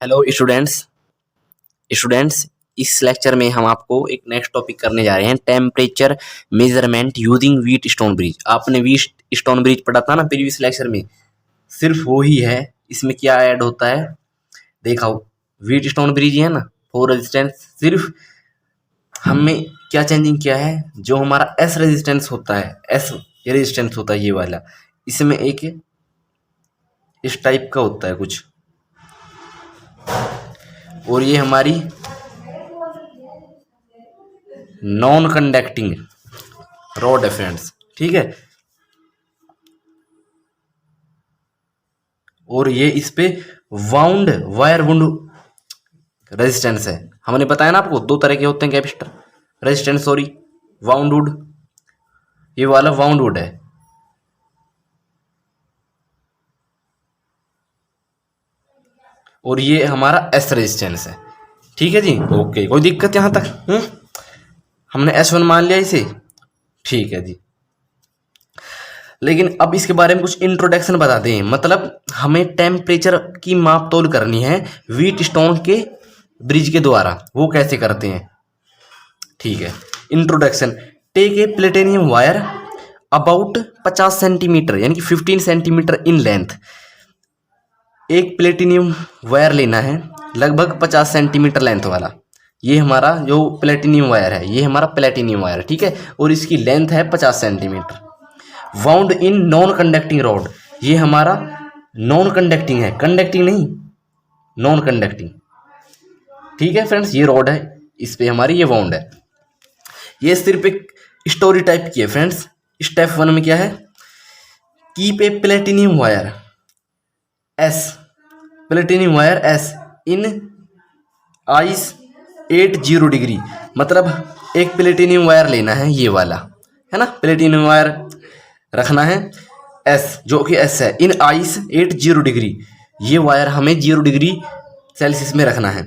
Hello students. इस lecture में हम आपको एक नेक्स्ट टॉपिक करने जा रहे हैं, temperature measurement using wheat stone bridge. आपने व्हीट स्टोन ब्रिज पढ़ा था ना प्रीवियस लेक्चर में, सिर्फ वो ही है। इसमें क्या ऐड होता है देखा, व्हीट स्टोन ब्रिज है ना, फोर रेजिस्टेंस। सिर्फ हमें क्या चेंजिंग किया है, जो हमारा एस रेजिस्टेंस होता है, एस रेजिस्टेंस होता है ये वाला, इसमें एक इस टाइप का होता है कुछ, और ये हमारी नॉन कंडक्टिंग रॉड है फ्रेंड्स, ठीक है। और ये इस पे वाउंड वायर वुंड रेजिस्टेंस है। हमने बताया ना आपको, दो तरह के होते हैं capacitor resistance, sorry, wound would. ये वाला वाउंड वुड है, और ये हमारा एस रेजिस्टेंस है, ठीक है जी। ओके, कोई दिक्कत यहां तक? हमने S1 मान लिया इसे, ठीक है जी। लेकिन अब इसके बारे में कुछ इंट्रोडक्शन बता दें। मतलब हमें टेम्परेचर की माप तोल करनी है व्हीट स्टोन के ब्रिज के द्वारा, वो कैसे करते हैं, ठीक है। Introduction, take a platinum wire about 50 centimetre यानी कि 15 सेंटीमीटर इन लेंथ। एक प्लेटिनियम वायर लेना है लगभग 50 सेंटीमीटर लेंथ वाला। ये हमारा जो प्लेटिनियम वायर है, ये हमारा प्लेटिनियम वायर है, ठीक है। और इसकी लेंथ है 50 centimetre. Wound in non conducting rod, ये हमारा नॉन कंडक्टिंग है, कंडक्टिंग नहीं, नॉन कंडक्टिंग, ठीक है फ्रेंड्स। ये रॉड है, इस पे हमारी ये वाउंड है। ये सिर्फ एक स्टोरी टाइप की है फ्रेंड्स। स्टेप 1 में क्या है, keep a platinum wire S, platinum wire S in ice 80 degree. मतलब एक प्लेटिनियम वायर लेना है, ये वाला है ना, प्लेटिनियम वायर रखना है एस, जो कि एस है, इन आइस 80 डिग्री। ये वायर हमें 0 डिग्री सेल्सियस में रखना है।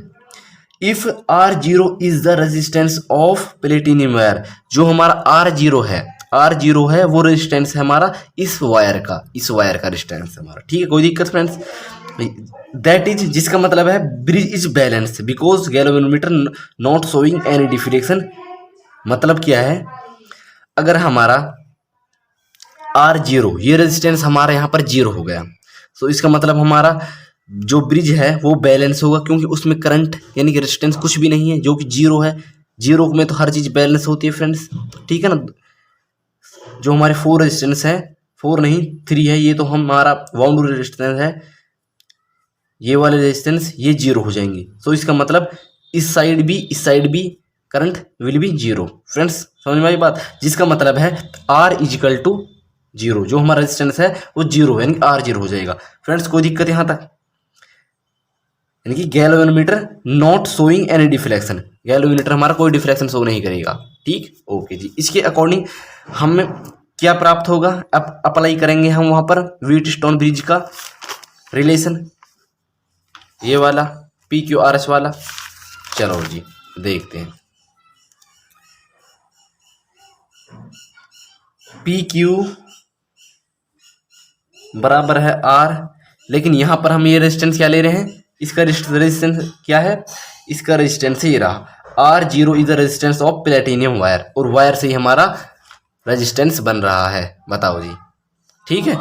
If R0 is the resistance of platinum wire, जो हमारा R0 है, R0 है वो रेजिस्टेंस है हमारा इस वायर का, इस वायर का रेजिस्टेंस है हमारा, ठीक है। कोई दिक्कत फ्रेंड्स? दैट इज, जिसका मतलब है bridge is balance because galvanometer not showing any deflection. मतलब क्या है, अगर हमारा R0, ये रेजिस्टेंस हमारा यहाँ पर 0 हो गया, तो इसका मतलब हमारा जो ब्रिज है वो बैलेंस होगा, क्योंकि उसमें करंट यानी कि रेजिस्टेंस कुछ भी नहीं है, जो कि 0 है। 0 में तो हर चीज़ बैलेंस होती है फ्रेंड्स, ठीक है ना। जो हमारे 4 रेजिस्टेंस है, 4 नहीं 3 है, ये तो हमारा बाउंड्री रेजिस्टेंस है, ये वाले रेजिस्टेंस ये 0 हो जाएंगे। तो इसका मतलब इस साइड भी करंट विल बी 0। फ्रेंड्स समझ में आई बात? जिसका मतलब है R इजिकल टू 0, जो हमारा रेजिस्टेंस है वो 0 है, यानी R0 हो जाएगा। फ्रेंड्स कोई दिक्कत यहाँ तक? यानी कि galvanometer not showing any deflection, galvanometer हमारा कोई डिफ्लेक्शन शो नहीं करेगा, ठीक। ओके जी, इसके अकॉर्डिंग हम क्या प्राप्त होगा, अब अप्लाई करेंगे हम वहां पर व्हीट स्टोन ब्रिज का रिलेशन, ये वाला PQRS वाला। चलो जी देखते हैं। PQ बराबर है R, लेकिन यहां पर हम ये रेजिस्टेंस क्या ले रहे हैं, इसका रेजिस्टेंस क्या है, इसका रेजिस्टेंस ये रहा R0 is the resistance of platinum wire, और वायर से ही हमारा रेजिस्टेंस बन रहा है, बताओ जी, ठीक है।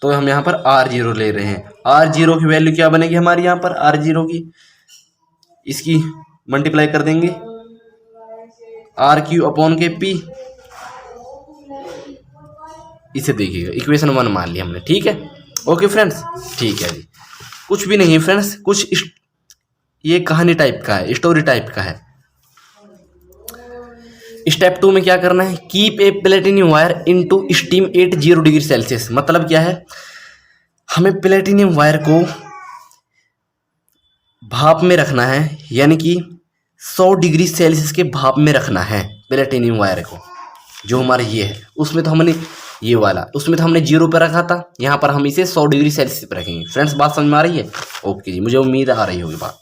तो हम यहाँ पर R0 ले रहे हैं। R0 की वैल्यू क्या बनेगी हमारी, यहाँ पर R0 की, इसकी मल्टीप्लाई कर देंगे RQ अपॉन के P, इसे देखिएगा इक्वेशन 1 मान लिया हमने, ठीक है। ओके फ्रेंड्स, ठीक है जी। कुछ भी नहीं है फ्रेंड्स, कुछ ये कहानी टाइप का है, स्टोरी टाइप का है। स्टेप 2 में क्या करना है, keep a platinum wire into steam 80 degree Celsius. मतलब क्या है, हमें प्लेटिनियम वायर को भाप में रखना है, यानी कि 100 डिग्री सेल्सियस के भाप में रखना है प्लेटिनियम वायर को। जो हमारा ये है, उसमें तो हमने ये वाला, उसमें तो हमने 0 पर रखा था, यहाँ पर हम इसे 100 डिग्री सेल्सियस पर रखेंगे। फ्रेंड्स बात समझ में आ रही है? ओके जी, मुझे उम्मीद आ रही होगी बात।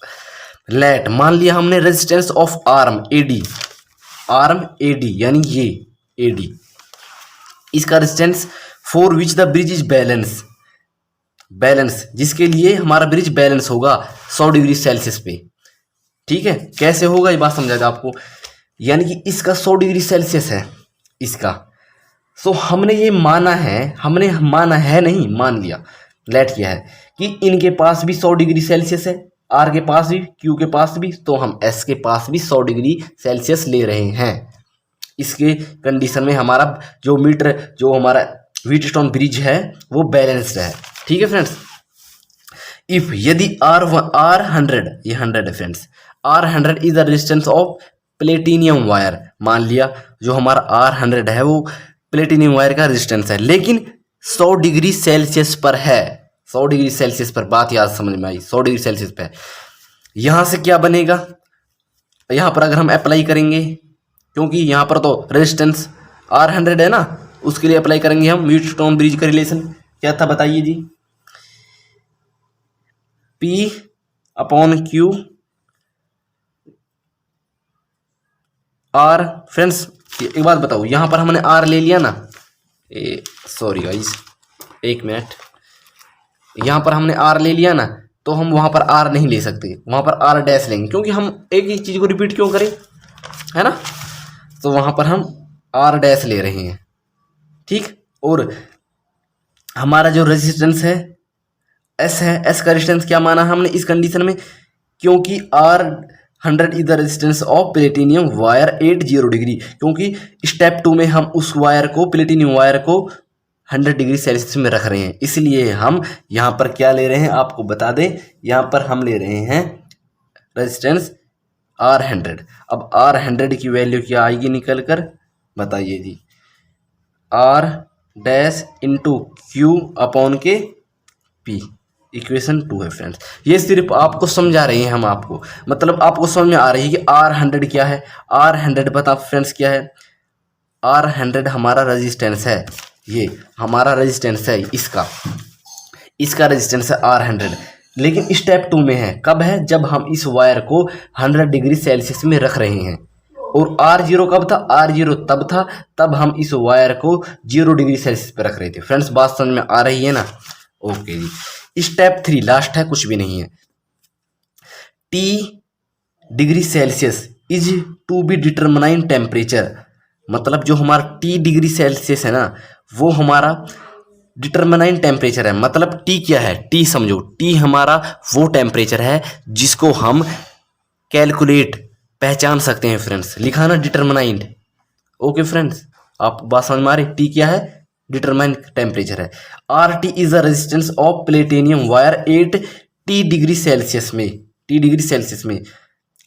लेट, मान लिया हमने रेजिस्टेंस ऑफ आर्म AD यानी ये AD, इसका resistance for which the bridge is balance, balance, जिसके लिए हमारा ब्रिज बैलेंस होगा 100 डिग्री सेल्सियस पे। ठीक है, कैसे होगा ये बात समझाएगा आपको। यानी कि इसका 100 डिग्री सेल्सियस है इसका, सो हमने ये माना है, हमने माना है नहीं, मान लिया, लेट किया है कि इनके पास भी 100 डिग्री सेल्सियस है, आर के पास भी, क्यू के पास भी, तो हम एस के पास भी 100 डिग्री सेल्सियस ले रहे हैं। इसके कंडीशन में हमारा जो मीटर, जो हमारा व्हीटस्टोन ब्रिज है वो बैलेंस्ड है। ठीक है फ्रेंड्स, इफ यदि आर 100, ये 100 है friends, R100 is the resistance of platinum wire. मान लिया जो हमारा R100 है वो प्लेटिनियम वायर का रेजिस्टेंस है, लेकिन 100 डिग्री सेल्सियस पर है। 100 डिग्री सेल्सियस पर, बात याद समझ में आई, 100 डिग्री सेल्सियस पे। यहां से क्या बनेगा, यहां पर अगर हम अप्लाई करेंगे, क्योंकि यहां पर तो रेजिस्टेंस R100 है ना, उसके लिए अप्लाई करेंगे हम व्हीटस्टोन ब्रिज का रिलेशन। क्या था बताइए जी, P/Q R। फ्रेंड्स एक बात बताओ, यहां पर हमने R ले लिया ना, सॉरी गाइस एक मिनट, यहां पर हमने R ले लिया ना, तो हम वहां पर R नहीं ले सकते, वहां पर R डैश लेंगे, क्योंकि हम एक ही चीज को रिपीट क्यों करें, है ना। तो वहां पर हम R डैश ले रहे हैं। ठीक, और हमारा जो रेजिस्टेंस है S है, S का रेजिस्टेंस क्या माना हमने इस कंडीशन में, क्योंकि R100 is the resistance of platinum wire eight 0 degree, क्योंकि स्टेप 2 में हम उस वायर को, प्लेटिनियम वायर को 100 डिग्री सेल्सियस में रख रहे हैं, इसलिए हम यहाँ पर क्या ले रहे हैं आपको बता दें, यहाँ पर हम ले रहे हैं रेजिस्टेंस R100। अब R100 की वैल्यू क्या आएगी निकल कर, बताइए जी, R dash into Q/K/P, equation 2 है फ्रेंड्स। ये सिर्फ आपको समझा रहे हैं हम आपको, मतलब आपको समझ में आ रही है कि R100 क्या है। R100 पता फ्रेंड्स क्या है, R100 हमारा रेजिस्टेंस है, ये हमारा रेजिस्टेंस है, इसका रेजिस्टेंस है R100, लेकिन स्टेप 2 में है, कब है, जब हम इस वायर को 100 डिग्री सेल्सियस में रख रहे हैं। और R0 कब था, R0 तब था तब हम इस वायर को 0 डिग्री सेल्सियस पे रख रहे थे। फ्रेंड्स बात समझ में आ रही है ना, ओके जी। स्टेप 3 लास्ट है, कुछ भी नहीं है। T degree Celsius is to be determine temperature, मतलब जो हमारा T डिग्री सेल्सियस है ना, वो हमारा डिटरमाइन टेम्परेचर है। मतलब T क्या है, T समझो, T हमारा वो टेम्परेचर है जिसको हम कैलकुलेट, पहचान सकते हैं फ्रेंड्स, लिखा ना डिटरमाइंड। ओके फ्रेंड्स, आप बात समझ में आ रही, T क्या है, डिटरमाइन टेम्परेचर है। RT is the resistance of platinum wire eight T degree Celsius में, T डिग्री सेल्सियस में।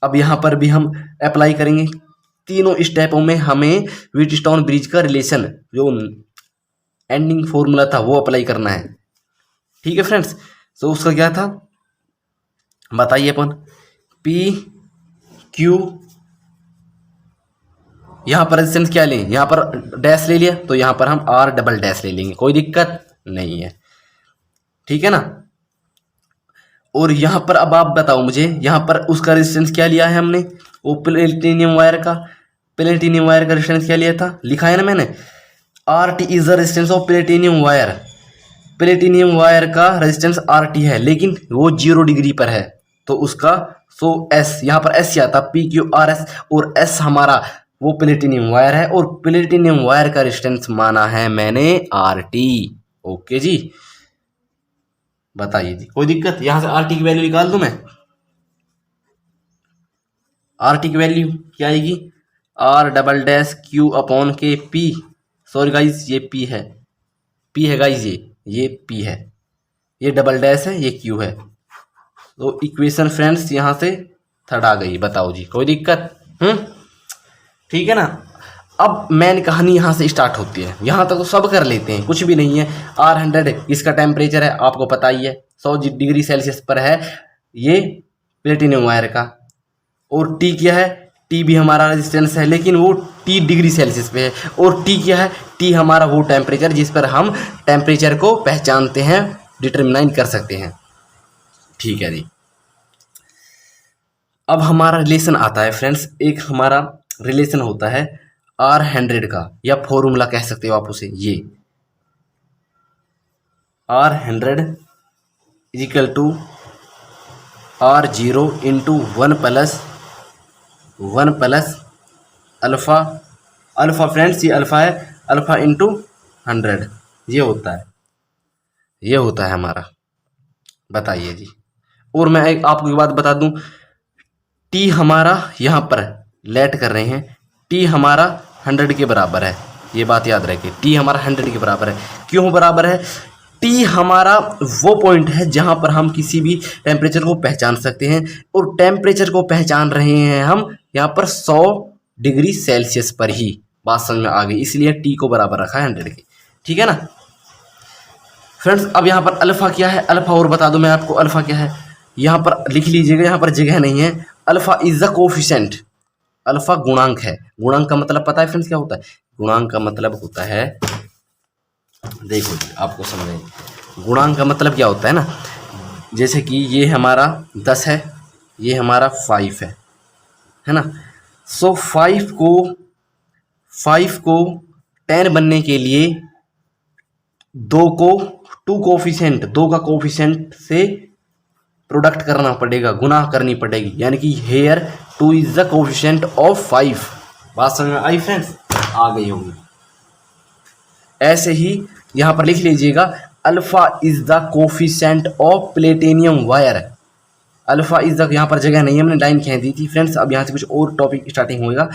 अब यहाँ पर भी हम अप्लाई करेंगे, तीनों स्टेपों में हमें व्हीटस्टोन ब्रिज का रिलेशन, जो एंडिंग फॉर्मूला था वो अप्लाई करना है। ठीक है फ्रेंड्स, तो उसका क्या था बताइए अपन, PQ, यहाँ पर रेजिस्टेंस क्या लें, यहाँ पर डैश ले लिया तो यहाँ पर हम R डबल डैश ले लेंगे, कोई दिक्कत नहीं है। ठीक है ना, और यहाँ पर अब आप बताओ मुझे, यहाँ पर उसका रेजिस्टेंस क्या लिया है हमने, वो प्लेटिनियम वायर का, प्लेटिनियम वायर का रेजिस्टेंस क्या लिया था, लिखा है ना मैंने, RT is the resistance of platinum wire. Platinum wire का रेजिस्टेंस RT है, लेकिन वो 0 डिग्री पर है, तो उसका सो S, यहाँ पर S क्या था, PQRS, और S हमारा वो प्लेटिनियम वायर है, और प्लेटिनियम वायर का रेजिस्टेंस माना है मैंने RT। ओके जी, बताइए जी, कोई दिक्कत, यहां से RT की वैल्यू निकाल दूं मैं। RT की वैल्यू क्या आएगी, R double dash Q/K/P, sorry guys ये P है, P है गाइज, ये P है, ये डबल डैश है, ये Q है। तो इक्वेशन फ्रेंड्स यहाँ से थर्ड आ गई, बताओ जी, कोई दिक्कत, ठीक है ना। अब मेन कहानी यहाँ से स्टार्ट होती है, यहाँ तक तो सब कर लेते हैं, कुछ भी नहीं है। R100 इसका टेम्परेचर है, आपको पता ही है, 100 डिग्री सेल्सियस पर है ये प्लेटिनियम वायर का। और T क्या है, T भी हमारा रेजिस्टेंस है, लेकिन वो T डिग्री सेल्सियस पे है। और T क्या है, T हमारा वो टेम्परेचर जिस पर हम टेम्परेचर को पहचानते हैं, डिटरमिनाइन कर सकते हैं। ठीक है जी, अब हमारा रिलेशन आता है फ्रेंड्स, एक हमारा रिलेशन होता है R100 का, या फॉर्मूला कह सकते हो आप उसे, ये R100 is equal to R0 into 1 plus alpha. Alpha friends ये अल्फ़ा है, अल्फ़ा इंटू 100 ये होता है हमारा। बताइए जी। और मैं एक आपको एक बात बता दूं, टी हमारा यहाँ पर लेट कर रहे हैं, टी हमारा 100 के बराबर है। ये बात याद रखिए, टी हमारा 100 के बराबर है। क्यों बराबर है? टी हमारा वो पॉइंट है जहाँ पर हम किसी भी टेम्परेचर को पहचान सकते हैं, और टेम्परेचर को पहचान रहे हैं हम यहाँ पर 100 डिग्री सेल्सियस पर ही। बात समझ में आ गई, इसलिए टी को बराबर रखा है 100 के। ठीक है ना फ्रेंड्स। अब यहाँ पर अल्फ़ा क्या है, अल्फ़ा और बता दूं मैं आपको, अल्फ़ा क्या है यहाँ पर लिख लीजिएगा, यहाँ पर जगह नहीं है। Alpha is the coefficient, alpha गुणांक है। गुणांक का मतलब पता है फ्रेंड्स क्या होता है? गुणांक का मतलब होता है, देखो जी आपको समझें, गुणांक का मतलब क्या होता है ना, जैसे कि ये हमारा 10 है, ये हमारा 5 है ना। सो 5 को 10 बनने के लिए दो का कोफिशिएंट से प्रोडक्ट करना पड़ेगा, गुना करनी पड़ेगी, यानी कि here 2 is the coefficient of 5। बात समझ में आई फ्रेंड्स? आ गई होगी। ऐसे ही यहां पर लिख लीजिएगा, alpha is the coefficient of platinum wire. Alpha is the, यहाँ पर जगह नहीं है, हमने लाइन कह दी थी फ्रेंड्स। अब यहाँ से कुछ और टॉपिक स्टार्टिंग होगा।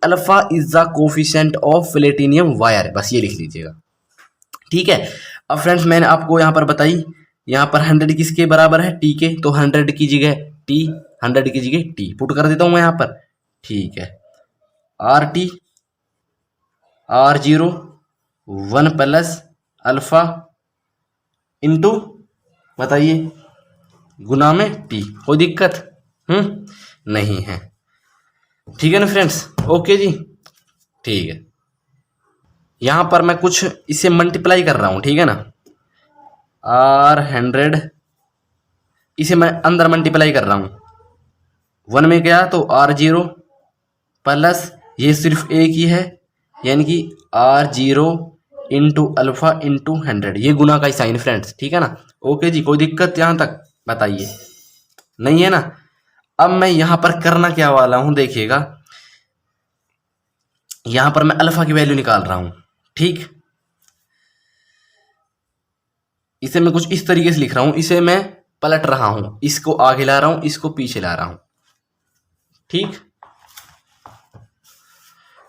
Alpha is the coefficient of platinum wire, बस ये लिख लीजिएगा। ठीक है। अब फ्रेंड्स मैंने आपको यहाँ पर बताई, यहाँ पर 100 किसके बराबर है? टी के। तो 100 की जगह टी, 100 की जगह टी पुट कर देता हूँ मैं यहाँ पर। ठीक है। RT R0 1 plus alpha into, बताइए, गुना में टी। कोई दिक्कत नहीं है? ठीक है ना फ्रेंड्स? ओके जी, ठीक है। यहाँ पर मैं कुछ इसे मल्टीप्लाई कर रहा हूँ, ठीक है ना। R100 इसे मैं अंदर मल्टीप्लाई कर रहा हूँ, 1 में गया तो R0 प्लस ये सिर्फ एक ही है, यानी कि R0 इंटू अल्फ़ा इंटू 100, ये गुना का ही साइन फ्रेंड्स। ठीक है ना? ओके जी, कोई दिक्कत यहाँ तक? बताइए, नहीं है ना? अब मैं यहाँ पर करना क्या वाला हूँ देखिएगा, यहाँ पर मैं अल्फ़ा की वैल्यू निकाल रहा हूँ। ठीक, इसे मैं कुछ इस तरीके से लिख रहा हूं, इसे मैं पलट रहा हूं, इसको आगे ला रहा हूं, इसको पीछे ला रहा हूं। ठीक,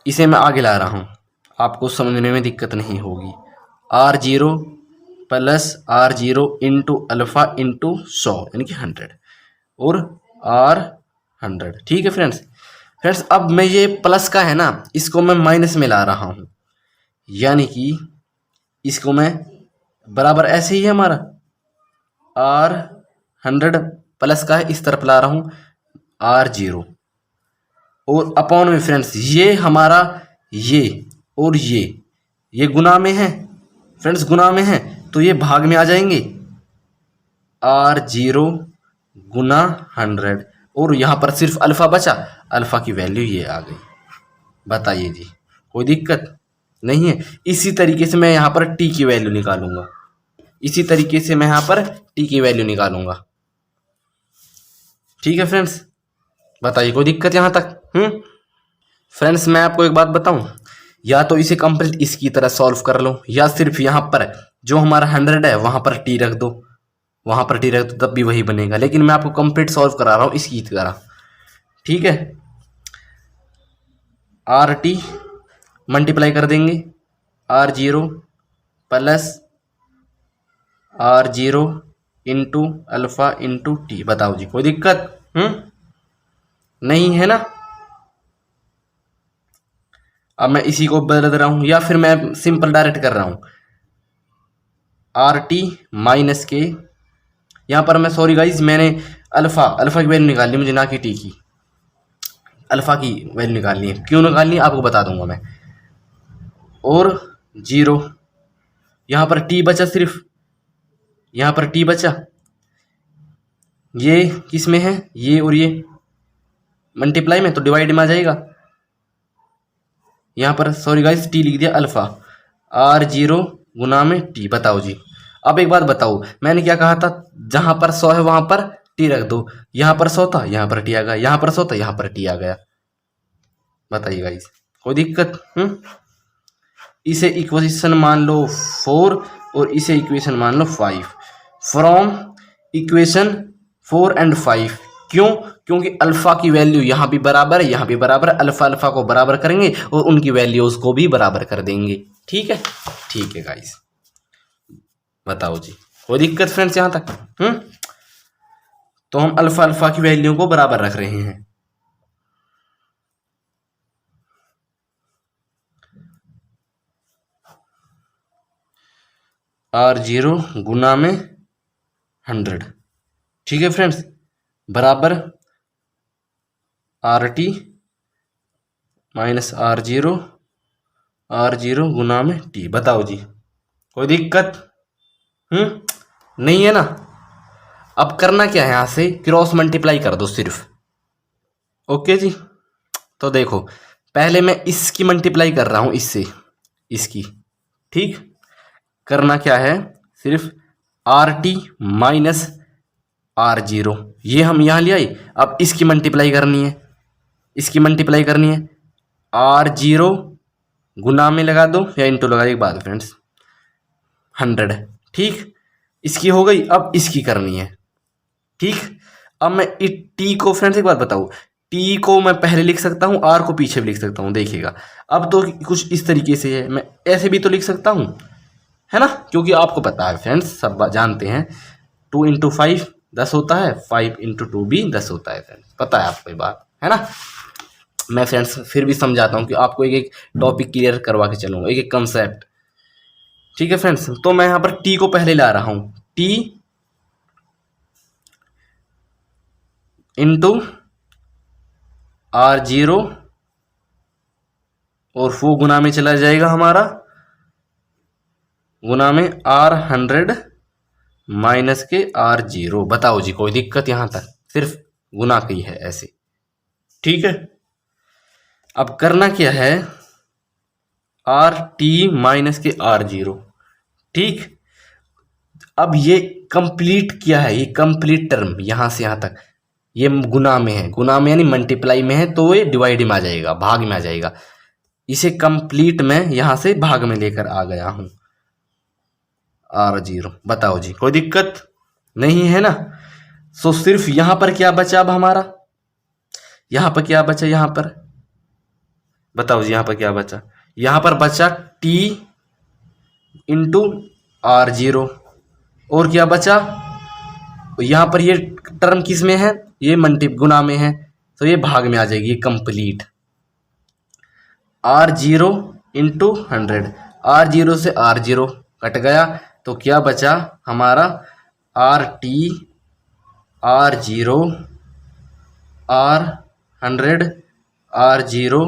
इसे मैं आगे ला रहा हूं, आपको समझने में दिक्कत नहीं होगी। R0 plus R0 into alpha into 100 यानी कि 100 और R100। ठीक है फ्रेंड्स अब मैं ये प्लस का है ना, इसको मैं माइनस में ला रहा हूं, यानी कि इसको मैं बराबर ऐसे ही है हमारा R100 प्लस का है, इस तरफ ला रहा हूँ R0 और अपॉन में फ्रेंड्स ये हमारा ये और ये गुना में है फ्रेंड्स, गुना में है तो ये भाग में आ जाएंगे। R0 गुना 100 और यहाँ पर सिर्फ अल्फ़ा बचा, अल्फ़ा की वैल्यू ये आ गई। बताइए जी, कोई दिक्कत नहीं है? इसी तरीके से मैं यहाँ पर टी की वैल्यू निकालूंगा, इसी तरीके से मैं यहाँ पर टी की वैल्यू निकालूंगा। ठीक है फ्रेंड्स, बताइए कोई दिक्कत यहाँ तक? फ्रेंड्स मैं आपको एक बात बताऊं, या तो इसे कंप्लीट इसकी तरह सॉल्व कर लो, या सिर्फ यहाँ पर जो हमारा 100 है वहां पर टी रख दो, वहां पर टी रख दो, तब भी वही बनेगा। लेकिन मैं आपको कंप्लीट सॉल्व करा रहा हूं इसकी तरह। ठीक है, RT मल्टीप्लाई कर देंगे R0 plus R0 into alpha into T. बताओ जी, कोई दिक्कत नहीं है ना? अब मैं इसी को बदल रहा हूं, या फिर मैं सिंपल डायरेक्ट कर रहा हूं, RT माइनस के, यहां पर मैं, सॉरी गाइज, मैंने अल्फ़ा की वैल्यू निकालनी मुझे, ना कि टी की। अल्फ़ा की वैल्यू निकालनी है, क्यों निकालनी है आपको बता दूंगा मैं। और 0 यहाँ पर टी बचा, सिर्फ यहाँ पर टी बचा, ये किस में है, ये और ये मल्टीप्लाई में, तो डिवाइड में आ जाएगा। यहाँ पर सॉरी गाइस टी लिख दिया अल्फ़ा, R0 गुना में टी। बताओ जी, अब एक बात बताओ, मैंने क्या कहा था, जहां पर 100 है वहां पर टी रख दो। यहां पर 100 था, यहां पर टी आ गया, यहां पर 100 था, यहां पर टी आ गया। बताइए गाइस, कोई दिक्कत? इसे इक्वेशन मान लो 4 और इसे इक्वेशन मान लो 5 फ्रॉम इक्वेशन 4 एंड 5। क्यों? क्योंकि अल्फा की वैल्यू यहाँ भी बराबर है, यहाँ भी बराबर है। अल्फा अल्फा को बराबर करेंगे और उनकी वैल्यूज को भी बराबर कर देंगे। ठीक है, ठीक है गाइस, बताओ जी, कोई दिक्कत फ्रेंड्स यहाँ तक? तो हम अल्फा अल्फा की वैल्यू को बराबर रख रहे हैं। R0 गुना में 100, ठीक है फ्रेंड्स, बराबर RT माइनस R0 गुना में T। बताओ जी, कोई दिक्कत? नहीं है ना? अब करना क्या है, यहां से क्रॉस मल्टीप्लाई कर दो सिर्फ। ओके जी, तो देखो पहले मैं इसकी मल्टीप्लाई कर रहा हूं इससे, इसकी। ठीक, करना क्या है, सिर्फ RT माइनस R0 ये हम यहां ले आए। अब इसकी मल्टीप्लाई करनी है, इसकी मल्टीप्लाई करनी है। R0 गुना में लगा दो या इंटू लगा, एक बात फ्रेंड्स, 100। ठीक, इसकी हो गई, अब इसकी करनी है। ठीक, अब मैं टी को फ्रेंड्स एक बात बताऊं, टी को मैं पहले लिख सकता हूं, आर को पीछे भी लिख सकता हूं। देखिएगा अब तो कुछ इस तरीके से है, मैं ऐसे भी तो लिख सकता हूं, है ना? क्योंकि आपको पता है फ्रेंड्स, सब जानते हैं 2 इंटू 5 10 होता है, 5 इंटू 2 भी 10 होता है फ्रेंड्स, पता है आपको ये बात, है ना? मैं फ्रेंड्स फिर भी समझाता हूँ कि आपको एक एक टॉपिक क्लियर करवा के चलूँगा, एक एक कंसेप्ट। ठीक है फ्रेंड्स, तो मैं यहाँ पर टी को पहले ला रहा हूँ, टी इंटू R0 और वो गुना में चला जाएगा हमारा, गुना में R100 माइनस के R0। बताओ जी, कोई दिक्कत यहां तक? सिर्फ गुना की है ऐसे। ठीक है, अब करना क्या है, RT माइनस के R0। ठीक, अब ये कंप्लीट किया है, ये कंप्लीट टर्म यहां से यहां तक ये गुना में है, गुना में यानी मल्टीप्लाई में है, तो ये डिवाइड में आ जाएगा, भाग में आ जाएगा। इसे कंप्लीट में यहां से भाग में लेकर आ गया हूं, R0। बताओ जी, कोई दिक्कत नहीं है ना? सो सिर्फ यहां पर क्या बचा, अब हमारा यहां पर क्या बचा, यहां पर बताओ जी, यहां पर क्या बचा, यहां पर बचा T इंटू R0 और क्या बचा, यहां पर ये टर्म किस में है, ये गुना में है, तो ये भाग में आ जाएगी कंप्लीट। R0 इंटू 100, R0 से R0 कट गया, तो क्या बचा हमारा, RT R0 R100 R0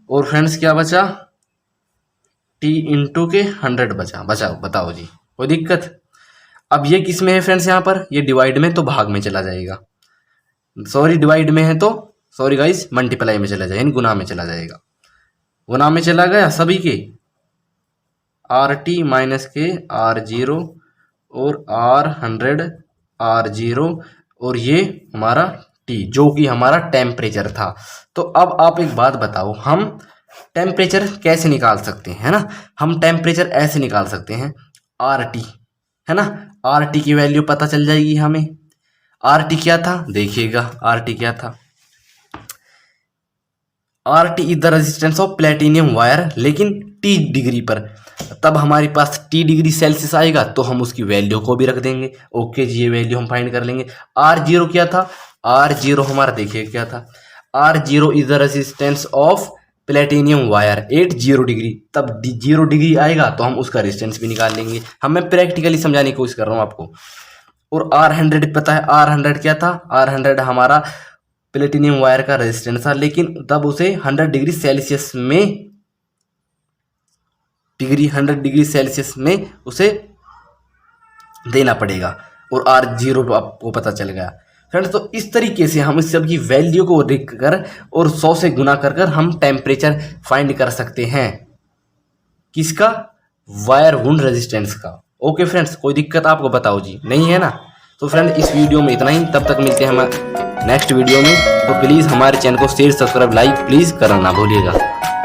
और फ्रेंड्स क्या बचा, T इंटू के 100 बचा। बताओ जी, कोई दिक्कत? अब ये किस में है फ्रेंड्स, यहाँ पर ये डिवाइड में, तो भाग में चला जाएगा। सॉरी, डिवाइड में है तो सॉरी गाइस, मल्टीप्लाई में चला जाएगा, गुना में चला जाएगा। गुना में चला गया सभी के, RT माइनस के R0 और R100 R0 और ये हमारा T जो कि हमारा टेम्परेचर था। तो अब आप एक बात बताओ, हम टेम्परेचर कैसे निकाल सकते हैं, है ना? हम टेम्परेचर ऐसे निकाल सकते हैं, RT, है ना? RT की वैल्यू पता चल जाएगी हमें। RT क्या था, देखिएगा RT क्या था, RT is the resistance of platinum wire, लेकिन T डिग्री पर। तब हमारे पास T डिग्री सेल्सियस आएगा तो हम उसकी वैल्यू को भी रख देंगे। ओके जी, ये वैल्यू हम फाइंड कर लेंगे। R0 क्या था, R0 हमारा देखिए क्या था, R0 is the resistance of platinum wire eight 0 degree. तब 0 डिग्री आएगा तो हम उसका रेजिस्टेंस भी निकाल लेंगे। हम मैं प्रैक्टिकली समझाने की कोशिश कर रहा हूँ आपको। और R100 पता है, R100 क्या था, R100 हमारा प्लेटिनियम वायर का रेजिस्टेंस था, लेकिन तब उसे 100 डिग्री सेल्सियस में 100 डिग्री सेल्सियस में उसे देना पड़ेगा। और R0 आपको पता चल गया फ्रेंड्स। तो इस तरीके से हम इस सब की वैल्यू को लिख कर और 100 से गुना कर हम टेम्परेचर फाइंड कर सकते हैं। किसका, वायर वुंड रेजिस्टेंस का। ओके फ्रेंड्स, कोई दिक्कत आपको बताओ जी, नहीं है ना? तो फ्रेंड इस वीडियो में इतना ही, तब तक मिलते हैं हम नेक्स्ट वीडियो में। तो प्लीज़ हमारे चैनल को शेयर, सब्सक्राइब, लाइक प्लीज़ करना ना भूलिएगा।